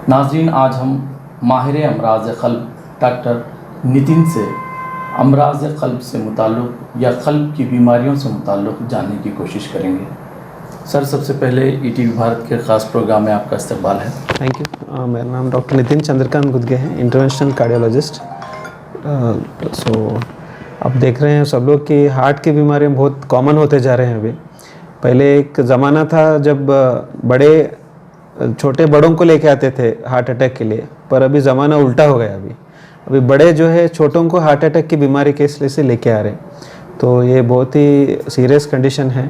नाज़रीन, आज हम माहिर अमराज़ क़ल्ब डॉक्टर नितिन से अमराज़ क़ल्ब से मुताल्लिक़ या क़ल्ब की बीमारियों से मुताल्लिक़ जानने की कोशिश करेंगे। सर, सबसे पहले ईटीवी भारत के ख़ास प्रोग्राम में आपका इस्तकबाल है। Thank you. मेरा नाम डॉक्टर नितिन चंद्रकांत गुदगे है, इंटरवेंशनल कार्डियोलॉजिस्ट। अब देख रहे हैं सब लोग कि हार्ट की बीमारियां बहुत कॉमन होते जा रहे हैं। अभी पहले एक ज़माना था जब छोटे बड़ों को लेके आते थे हार्ट अटैक के लिए, पर अभी ज़माना उल्टा हो गया। अभी बड़े जो है छोटों को हार्ट अटैक की बीमारी के इसलिए से लेके आ रहे हैं, तो ये बहुत ही सीरियस कंडीशन है।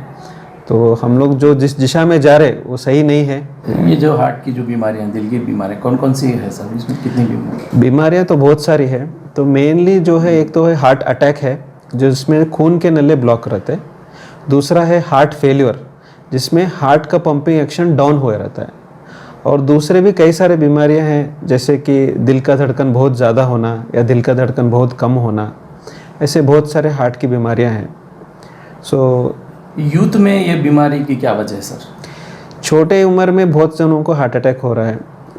तो हम लोग जो जिस दिशा में जा रहे वो सही नहीं है। ये जो हार्ट की जो बीमारियां, दिल की बीमारियां, कौन कौन सी है सर? इसमें कितनी बीमारियां तो बहुत सारी है। तो मेनली जो है, एक तो है हार्ट अटैक है जिसमें खून के नले ब्लॉक रहते हैं। दूसरा है हार्ट फेल्यूर जिसमें हार्ट का पंपिंग एक्शन डाउन हो रहता है। और दूसरे भी कई सारे बीमारियां हैं जैसे कि दिल का धड़कन बहुत ज़्यादा होना या दिल का धड़कन बहुत कम होना, ऐसे बहुत सारे हार्ट की बीमारियां हैं। यूथ में ये बीमारी की क्या वजह है सर? छोटे उम्र में बहुत जनों को हार्ट अटैक हो रहा है,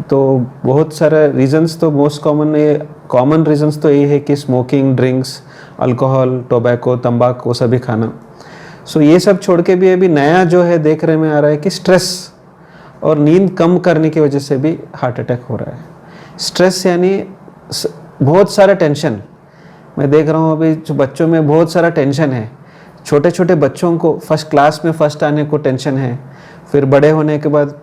तो बहुत सारे रीजंस। तो मोस्ट कॉमन रीजंस तो ये है कि स्मोकिंग, ड्रिंक्स, अल्कोहल, टोबैको, तंबाकू सभी खाना। ये सब छोड़ के भी अभी नया जो है देखने में आ रहा है कि स्ट्रेस और नींद कम करने की वजह से भी हार्ट अटैक हो रहा है। स्ट्रेस यानी बहुत सारा टेंशन। मैं देख रहा हूँ अभी जो बच्चों में बहुत सारा टेंशन है। छोटे छोटे बच्चों को फर्स्ट क्लास में फर्स्ट आने को टेंशन है, फिर बड़े होने के बाद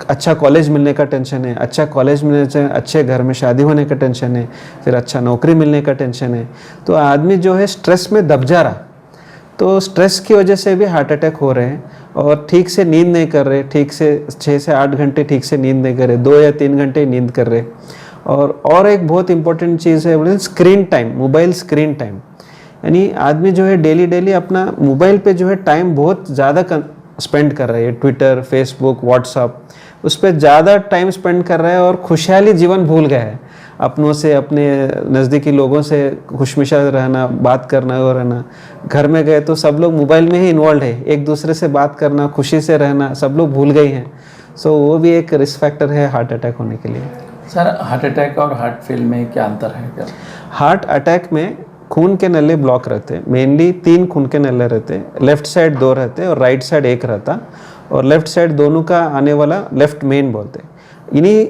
अच्छा कॉलेज मिलने का टेंशन है, अच्छा कॉलेज मिलने से अच्छे घर में शादी होने का टेंशन है, फिर अच्छा नौकरी मिलने का टेंशन है। तो आदमी जो है स्ट्रेस में दब जा रहा। तो स्ट्रेस की वजह से भी हार्ट अटैक हो रहे हैं। और ठीक से नींद नहीं कर रहे, ठीक से 6 से 8 घंटे ठीक से नींद नहीं कर रहे, 2 या 3 घंटे नींद कर रहे। और एक बहुत इंपॉर्टेंट चीज़ है बोले screen time, mobile screen time. यानी आदमी जो है डेली अपना मोबाइल पे जो है टाइम बहुत ज़्यादा स्पेंड कर रहा है। ट्विटर, फेसबुक, व्हाट्सअप, उस पर ज़्यादा टाइम स्पेंड कर रहा है और खुशहाली जीवन भूल गया है। अपनों से, अपने नज़दीकी लोगों से खुशमिजाज रहना, बात करना और रहना। घर में गए तो सब लोग मोबाइल में ही इन्वॉल्व है, एक दूसरे से बात करना, खुशी से रहना सब लोग भूल गए हैं। वो भी एक रिस्क फैक्टर है हार्ट अटैक होने के लिए। सर, हार्ट अटैक और हार्ट फेल में क्या अंतर है क्या? हार्ट अटैक में खून के नले ब्लॉक रहते हैं। मेनली 3 खून के नले रहते हैं। लेफ्ट साइड 2 रहते हैं और राइट साइड 1 रहता। और लेफ्ट साइड दोनों का आने वाला लेफ्ट मेन बोलते हैं।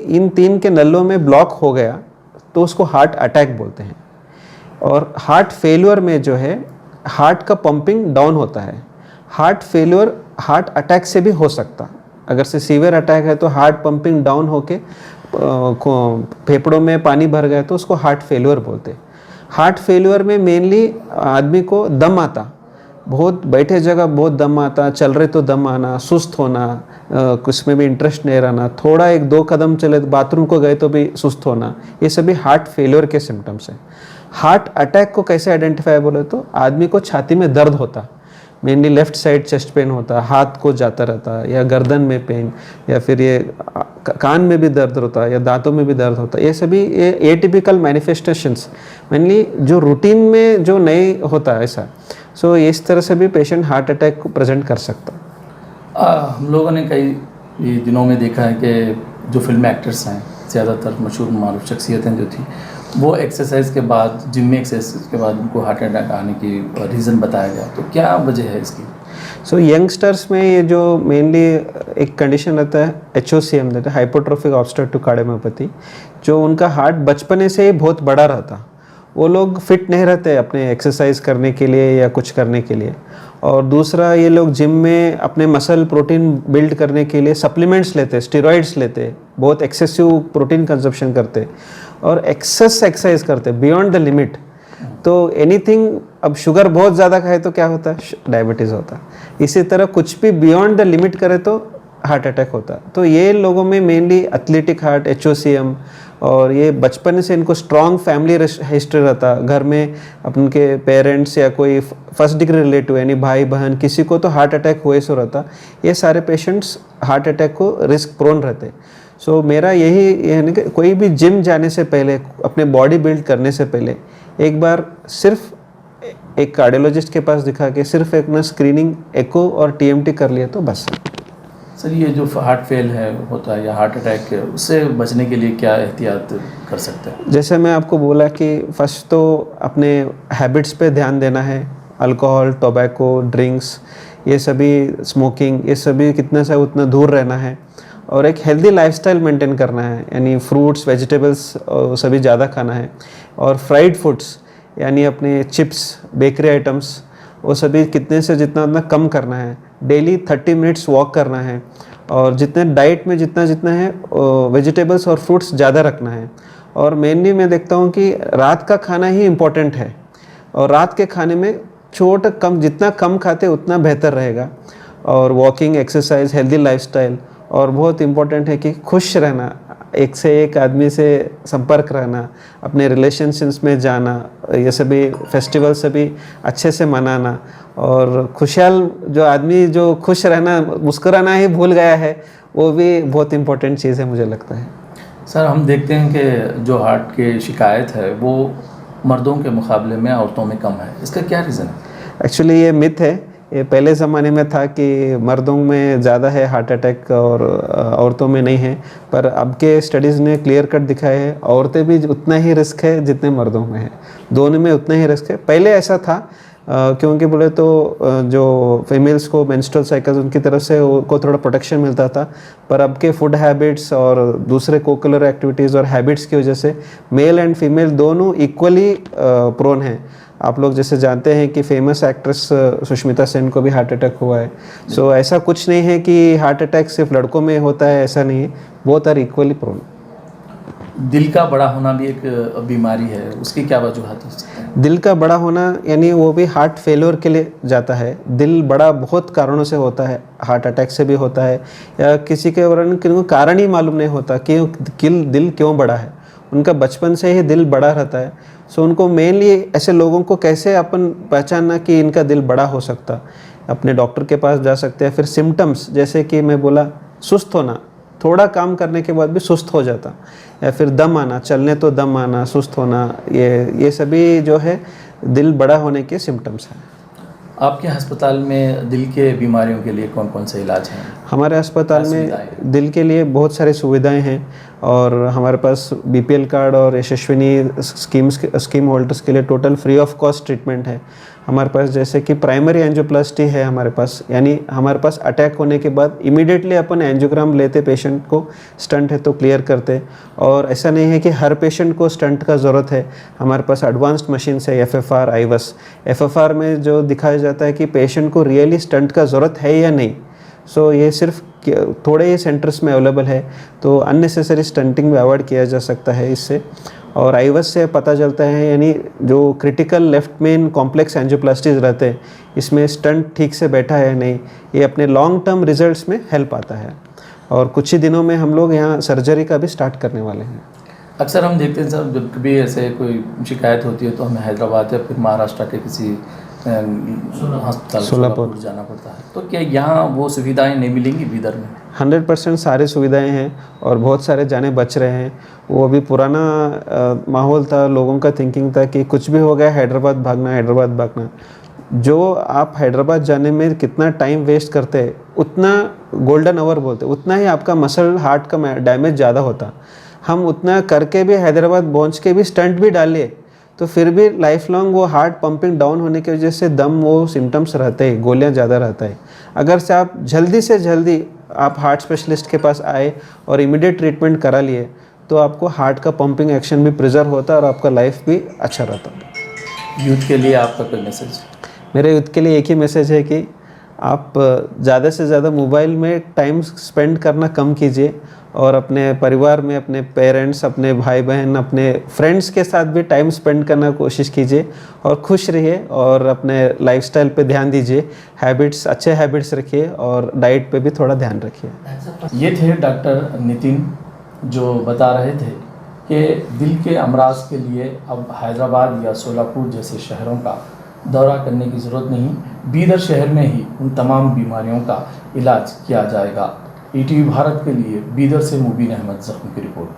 इन 3 के नलों में ब्लॉक हो गया तो उसको हार्ट अटैक बोलते हैं। और हार्ट फेल्यूर में जो है हार्ट का पंपिंग डाउन होता है। हार्ट फेल्यूर हार्ट अटैक से भी हो सकता। अगर से सीवियर अटैक है तो हार्ट पंपिंग डाउन होके फेफड़ों में पानी भर गया तो उसको हार्ट फेल्यूर बोलते हैं। हार्ट फेल्यूर में मेनली आदमी को दम आता, बहुत बैठे जगह बहुत दम आता, चल रहे तो दम आना, सुस्त होना, कुछ में भी इंटरेस्ट नहीं रहना, थोड़ा 1-2 कदम चले बाथरूम को गए तो भी सुस्त होना, ये सभी हार्ट फेल्यूर के सिम्टम्स हैं। हार्ट अटैक को कैसे आइडेंटिफाई बोले तो आदमी को छाती में दर्द होता, mainly left side chest pain होता, हाथ को जाता रहता, या गर्दन में पेन, या फिर ये कान में भी दर्द होता, या दांतों में भी दर्द होता। ये सभी ये एटिपिकल मैनिफेस्टेशंस, मेनली जो रूटीन में जो नहीं होता ऐसा। इस तरह से भी पेशेंट हार्ट अटैक को प्रेजेंट कर सकता। हम लोगों ने कई दिनों में देखा है कि जो फिल्म एक्टर्स हैं, ज़्यादातर मशहूर मारूफ शख्सियतें जो थी, वो एक्सरसाइज के बाद, जिम में एक्सरसाइज के बाद उनको हार्ट अटैक आने की रीज़न बताया गया। तो क्या वजह है इसकी? यंगस्टर्स में ये जो मेनली एक कंडीशन रहता है HOCM, रहता है हाइपोट्रोफिक ऑब्स्ट्रक्टिव कार्डियोमायोपैथी, जो उनका हार्ट बचपने से ही बहुत बड़ा रहता। वो लोग फिट नहीं रहते अपने एक्सरसाइज करने के लिए या कुछ करने के लिए। और दूसरा, ये लोग जिम में अपने मसल प्रोटीन बिल्ड करने के लिए सप्लीमेंट्स लेते, स्टेरॉइड्स लेते, बहुत एक्सेसिव प्रोटीन कंजप्शन करते और एक्सरसाइज करते बियॉन्ड द लिमिट। तो एनीथिंग, अब शुगर बहुत ज़्यादा खाए तो क्या होता है? डायबिटीज़ होता। इसी तरह कुछ भी बियॉन्ड द लिमिट करे तो हार्ट अटैक होता। तो ये लोगों में मेनली एथलेटिक हार्ट, HOCM, और ये बचपन से इनको स्ट्रॉन्ग फैमिली हिस्ट्री रहता। घर में उनके पेरेंट्स या कोई फर्स्ट डिग्री रिलेटिव यानी भाई बहन किसी को तो हार्ट अटैक हुए सो रहता। ये सारे पेशेंट्स हार्ट अटैक को रिस्क प्रोन रहते। मेरा यही है कि कोई भी जिम जाने से पहले, अपने बॉडी बिल्ड करने से पहले एक बार सिर्फ एक कार्डियोलॉजिस्ट के पास दिखा के सिर्फ एक ना स्क्रीनिंग, एको और TMT कर लिया तो बस। सर ये जो हार्ट फेल है होता है या हार्ट अटैक है, उससे बचने के लिए क्या एहतियात कर सकते हैं? जैसे मैं आपको बोला कि फर्स्ट तो अपने हैबिट्स पे ध्यान देना है। अल्कोहल, टोबैको, ड्रिंक्स, ये सभी, स्मोकिंग, ये सभी कितना से उतना दूर रहना है। और एक हेल्दी लाइफस्टाइल मेंटेन करना है, यानी फ्रूट्स, वेजिटेबल्स सभी ज़्यादा खाना है। और फ्राइड फूड्स यानी अपने चिप्स, बेकरी आइटम्स, वो सभी कितने से जितना उतना कम करना है। डेली 30 मिनट्स वॉक करना है। और जितने डाइट में जितना जितना है वेजिटेबल्स और फ्रूट्स ज़्यादा रखना है। और मेनली मैं देखता हूँ कि रात का खाना ही इम्पोर्टेंट है। और रात के खाने में जितना कम खाते उतना बेहतर रहेगा। और वॉकिंग, एक्सरसाइज, हेल्दी लाइफस्टाइल, और बहुत इम्पोर्टेंट है कि खुश रहना, एक से एक आदमी से संपर्क रहना, अपने रिलेशनशिप्स में जाना, ये सभी फेस्टिवल सभी अच्छे से मनाना। और खुशहाल जो आदमी जो खुश रहना, मुस्कुराना ही भूल गया है, वो भी बहुत इम्पोर्टेंट चीज़ है मुझे लगता है। सर हम देखते हैं कि जो हार्ट की शिकायत है वो मर्दों के मुकाबले में औरतों में कम है, इसका क्या रीज़न है? एक्चुअली ये मिथ है। ये पहले ज़माने में था कि मर्दों में ज़्यादा है हार्ट अटैक और औरतों में नहीं है। पर अब के स्टडीज़ ने क्लियर कट दिखाया है, औरतें भी उतना ही रिस्क है जितने मर्दों में है, दोनों में उतना ही रिस्क है। पहले ऐसा था क्योंकि बोले तो जो फीमेल्स को मेंस्ट्रुअल साइकिल्स उनकी तरफ से को थोड़ा प्रोटेक्शन मिलता था। पर अब के फूड हैबिट्स और दूसरे कोकुलर एक्टिविटीज़ और हैबिट्स की वजह से मेल एंड फीमेल दोनों इक्वली प्रोन हैं। आप लोग जैसे जानते हैं कि फेमस एक्ट्रेस सुष्मिता सेन को भी हार्ट अटैक हुआ है। सो ऐसा कुछ नहीं है कि हार्ट अटैक सिर्फ लड़कों में होता है, ऐसा नहीं है, बोथ आर इक्वली प्रोन। दिल का बड़ा होना भी एक बीमारी है, उसकी क्या वजूहत हो सकती है? दिल का बड़ा होना यानी वो भी हार्ट फेलियर के लिए जाता है। दिल बड़ा बहुत कारणों से होता है, हार्ट अटैक से भी होता है, या किसी के कारण ही मालूम नहीं होता कि दिल क्यों बड़ा है। उनका बचपन से ही दिल बड़ा रहता है। सो उनको मेनली ऐसे लोगों को कैसे अपन पहचानना कि इनका दिल बड़ा हो सकता, अपने डॉक्टर के पास जा सकते हैं। फिर सिम्टम्स जैसे कि मैं बोला, सुस्त होना, थोड़ा काम करने के बाद भी सुस्त हो जाता, या फिर दम आना, चलने तो दम आना, सुस्त होना, ये सभी जो है दिल बड़ा होने के सिम्टम्स हैं। आपके अस्पताल में दिल के बीमारियों के लिए कौन कौन से इलाज हैं? हमारे अस्पताल में दिल के लिए बहुत सारी सुविधाएं हैं। और हमारे पास बीपीएल कार्ड और यशस्विनी स्कीम होल्डर्स के लिए total free of cost treatment है हमारे पास। जैसे कि प्राइमरी एंजियोप्लास्टी है हमारे पास, यानी हमारे पास अटैक होने के बाद इमीडिएटली अपन एंजियोग्राम लेते, पेशेंट को स्टंट है तो क्लियर करते। और ऐसा नहीं है कि हर पेशेंट को स्टंट का ज़रूरत है, हमारे पास एडवांस्ड मशीन है FFR, आईवस। FFR में जो दिखाया जाता है कि पेशेंट को रियली स्टंट का ज़रूरत है या नहीं। सो ये सिर्फ थोड़े ही सेंटर्स में अवेलेबल है, तो अननेसेसरी स्टंटिंग भी अवॉइड किया जा सकता है इससे। और आईवस से पता चलता है, यानी जो क्रिटिकल लेफ्ट मेन कॉम्प्लेक्स एंजियोप्लास्टीज रहते हैं, इसमें स्टंट ठीक से बैठा है नहीं, ये अपने लॉन्ग टर्म रिजल्ट्स में हेल्प आता है। और कुछ ही दिनों में हम लोग यहाँ सर्जरी का भी स्टार्ट करने वाले हैं। अक्सर हम देखते हैं सर, जब कभी ऐसे कोई शिकायत होती है तो हमें हैदराबाद या फिर महाराष्ट्र के किसी अस्पताल सोलापुर जाना पड़ता है, तो क्या यहाँ वो सुविधाएं नहीं मिलेंगी बीदर में? 100% सारी सुविधाएं हैं और बहुत सारे जाने बच रहे हैं। वो अभी पुराना माहौल था, लोगों का थिंकिंग था कि कुछ भी हो गया हैदराबाद भागना, हैदराबाद भागना। जो आप हैदराबाद जाने में कितना टाइम वेस्ट करते हैं, उतना गोल्डन आवर बोलते, उतना ही आपका मसल हार्ट का डैमेज ज़्यादा होता। हम उतना करके भी हैदराबाद पहुँच के भी स्टंट भी डालिए तो फिर भी लाइफ लॉन्ग वो हार्ट पंपिंग डाउन होने की वजह से दम, वो सिम्टम्स रहते हैं, गोलियां ज़्यादा रहता है। अगर से आप जल्दी से जल्दी आप हार्ट स्पेशलिस्ट के पास आए और इमीडिएट ट्रीटमेंट करा लिए तो आपको हार्ट का पंपिंग एक्शन भी प्रिजर्व होता है और आपका लाइफ भी अच्छा रहता है। यूथ के लिए आपका कोई मैसेज? मेरे यूथ के लिए एक ही मैसेज है कि आप ज़्यादा से ज़्यादा मोबाइल में टाइम स्पेंड करना कम कीजिए और अपने परिवार में, अपने पेरेंट्स, अपने भाई बहन, अपने फ्रेंड्स के साथ भी टाइम स्पेंड करना कोशिश कीजिए और खुश रहिए और अपने लाइफस्टाइल पे ध्यान दीजिए, अच्छे हैबिट्स रखिए और डाइट पे भी थोड़ा ध्यान रखिए। ये थे डॉक्टर नितिन जो बता रहे थे कि दिल के अमराज के लिए अब हैदराबाद या सोलापुर जैसे शहरों का दौरा करने की ज़रूरत नहीं, बीदर शहर में ही उन तमाम बीमारियों का इलाज किया जाएगा। ETV भारत के लिए बीदर से मुबीन अहमद ज़ख्मी की रिपोर्ट।